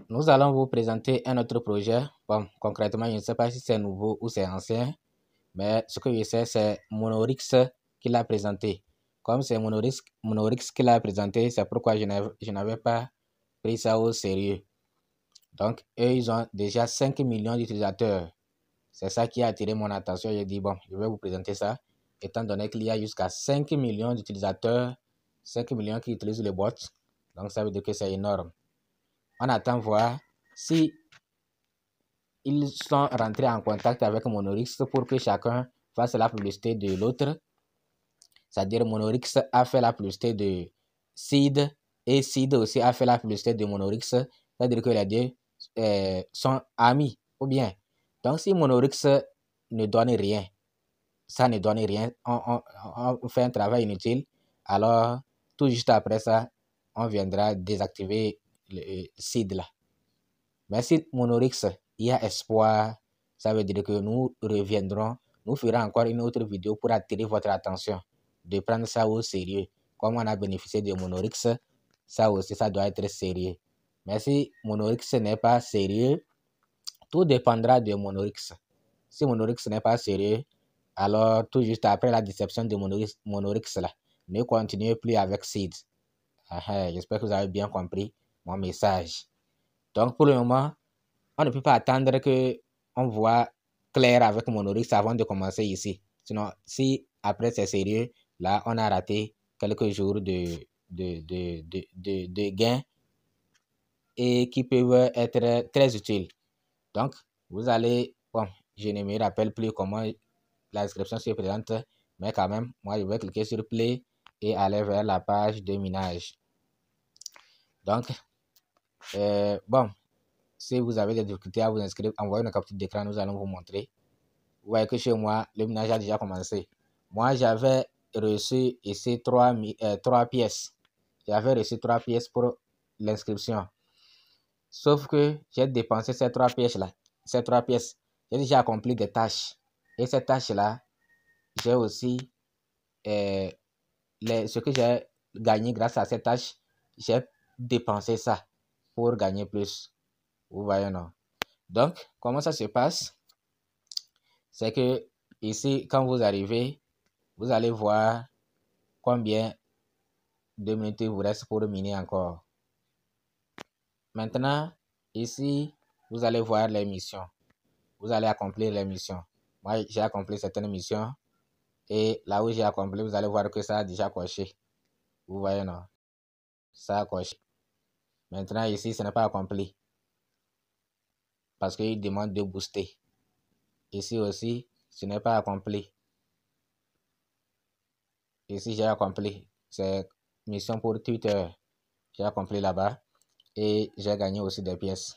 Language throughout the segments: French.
Nous allons vous présenter un autre projet. Bon, concrètement, je ne sais pas si c'est nouveau ou c'est ancien, mais ce que je sais, c'est Monorix qui l'a présenté. Comme c'est Monorix qui l'a présenté, c'est pourquoi je n'avais pas pris ça au sérieux. Donc, eux, ils ont déjà 5 millions d'utilisateurs. C'est ça qui a attiré mon attention. J'ai dit, bon, je vais vous présenter ça, étant donné qu'il y a jusqu'à 5 millions d'utilisateurs, 5 millions qui utilisent les bots. Donc, ça veut dire que c'est énorme. On attend voir si ils sont rentrés en contact avec Monorix pour que chacun fasse la publicité de l'autre. C'est-à-dire Monorix a fait la publicité de Seed et Seed aussi a fait la publicité de Monorix. C'est-à-dire que les deux sont amis ou bien. Donc si Monorix ne donne rien, ça ne donne rien, on fait un travail inutile, alors tout juste après ça, on viendra désactiver le Seed là. Mais si Monorix, il y a espoir, ça veut dire que nous reviendrons, nous ferons encore une autre vidéo pour attirer votre attention, de prendre ça au sérieux. Comme on a bénéficié de Monorix, ça aussi, ça doit être sérieux. Mais si Monorix n'est pas sérieux, tout dépendra de Monorix. Si Monorix n'est pas sérieux, alors tout juste après la déception de Monorix là, ne continuez plus avec Seed. J'espère que vous avez bien compris mon message. Donc pour le moment, on ne peut pas attendre qu'on voit clair avec Monorix avant de commencer ici. Sinon, si après c'est sérieux, là, on a raté quelques jours de gains et qui peuvent être très utiles. Donc, vous allez, bon, je ne me rappelle plus comment la description se présente, mais quand même, moi, je vais cliquer sur Play et aller vers la page de minage. Donc, bon, si vous avez des difficultés à vous inscrire, envoyez une capture d'écran, nous allons vous montrer. Vous voyez que chez moi, le minage a déjà commencé. Moi, j'avais reçu ici 3 pièces. J'avais reçu 3 pièces pour l'inscription. Sauf que j'ai dépensé ces 3 pièces-là. Ces 3 pièces, j'ai déjà accompli des tâches. Et ces tâches-là, j'ai aussi ce que j'ai gagné grâce à ces tâches, j'ai dépensé ça pour gagner plus. Vous voyez, non? Donc, comment ça se passe? C'est que ici, quand vous arrivez, vous allez voir combien de minutes il vous reste pour miner encore. Maintenant, ici, vous allez voir les missions. Vous allez accomplir les missions. Moi, j'ai accompli certaines missions. Et là où j'ai accompli, vous allez voir que ça a déjà coché. Vous voyez, non? Ça a coché. Maintenant, ici, ce n'est pas accompli. Parce qu'il demande de booster. Ici aussi, ce n'est pas accompli. Ici, j'ai accompli. C'est mission pour Twitter. J'ai accompli là-bas. Et j'ai gagné aussi des pièces.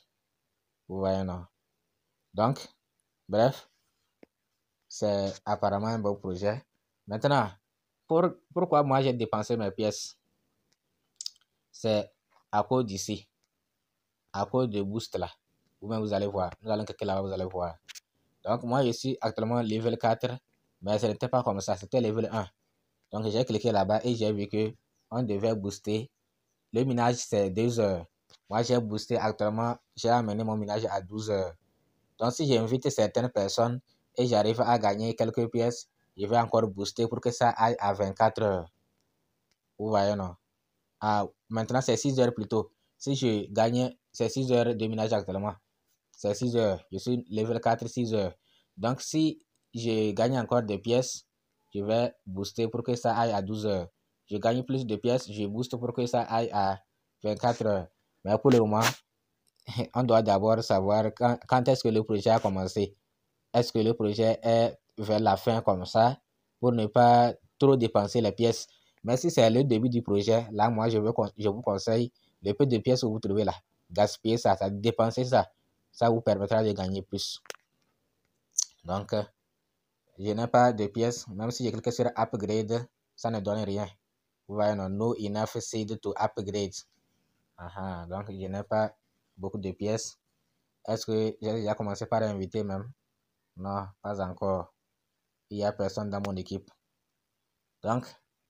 Vous voyez, non? Donc, bref, c'est apparemment un beau projet. Maintenant, pourquoi moi j'ai dépensé mes pièces? C'est à cause d'ici. À cause de Boost là. Vous-même, vous allez voir. Nous allons cliquer là-bas, vous allez voir. Donc, moi, je suis actuellement level 4. Mais ce n'était pas comme ça. C'était level 1. Donc, j'ai cliqué là-bas et j'ai vu que on devait booster. Le minage, c'est 2 heures. Moi, j'ai boosté actuellement. J'ai amené mon minage à 12 heures. Donc, si j'invite certaines personnes et j'arrive à gagner quelques pièces, je vais encore booster pour que ça aille à 24 heures. Vous voyez, non? Maintenant, c'est 6 heures plutôt. Si je gagne, c'est 6 heures de minage actuellement. C'est 6 heures. Je suis level 4, 6 heures. Donc, si je gagne encore des pièces, je vais booster pour que ça aille à 12 heures. Je gagne plus de pièces, je booste pour que ça aille à 24 heures. Mais pour le moment, on doit d'abord savoir quand est-ce que le projet a commencé. Est-ce que le projet est vers la fin comme ça pour ne pas trop dépenser les pièces? Mais si c'est le début du projet, là, moi, je vous conseille le peu de pièces que vous trouvez là. Gaspiller ça, dépenser ça. Ça vous permettra de gagner plus. Donc, je n'ai pas de pièces. Même si je clique sur Upgrade, ça ne donne rien. Vous voyez, non, no enough seed to upgrade. Donc, je n'ai pas beaucoup de pièces. Est-ce que j'ai déjà commencé par inviter même? Non, pas encore. Il n'y a personne dans mon équipe. Donc,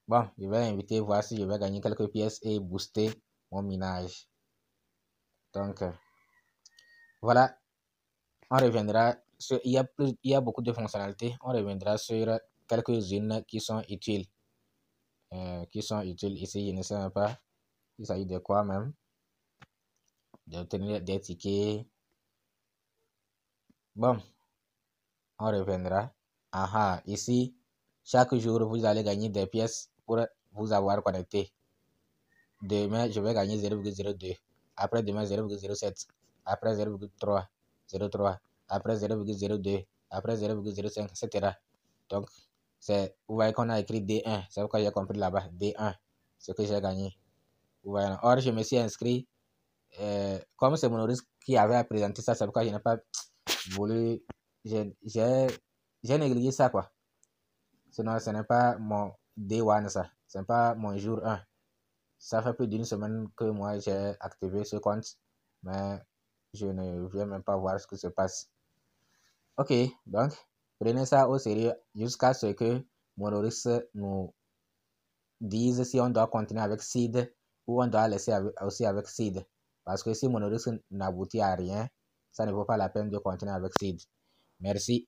bon, je vais inviter, voir si je vais gagner quelques pièces et booster mon minage. Donc, voilà, on reviendra sur, il y a beaucoup de fonctionnalités. On reviendra sur quelques-unes qui sont utiles. Ici, je ne sais même pas il s'agit de quoi même. D'obtenir des tickets. Bon, on reviendra. Aha, ici, chaque jour, vous allez gagner des pièces pour vous avoir connecté. Demain, je vais gagner 0,02. Après demain, 0,07. Après 0,03. Après 0,02. Après 0,05, etc. Donc, vous voyez qu'on a écrit D1. C'est pourquoi j'ai compris là-bas. D1, ce que j'ai gagné. Vous voyez. Or, je me suis inscrit. Comme c'est Monoris qui avait présenté ça, c'est pourquoi je n'ai pas voulu. J'ai négligé ça, quoi. Sinon, ce n'est pas mon D1, ça. Ce n'est pas mon jour 1. Ça fait plus d'une semaine que moi j'ai activé ce compte, mais je ne viens même pas voir ce qui se passe. Ok, donc prenez ça au sérieux jusqu'à ce que Monoris nous dise si on doit continuer avec Seed ou on doit laisser aussi avec Seed. Parce que si Monoris n'aboutit à rien, ça ne vaut pas la peine de continuer avec Seed. Merci.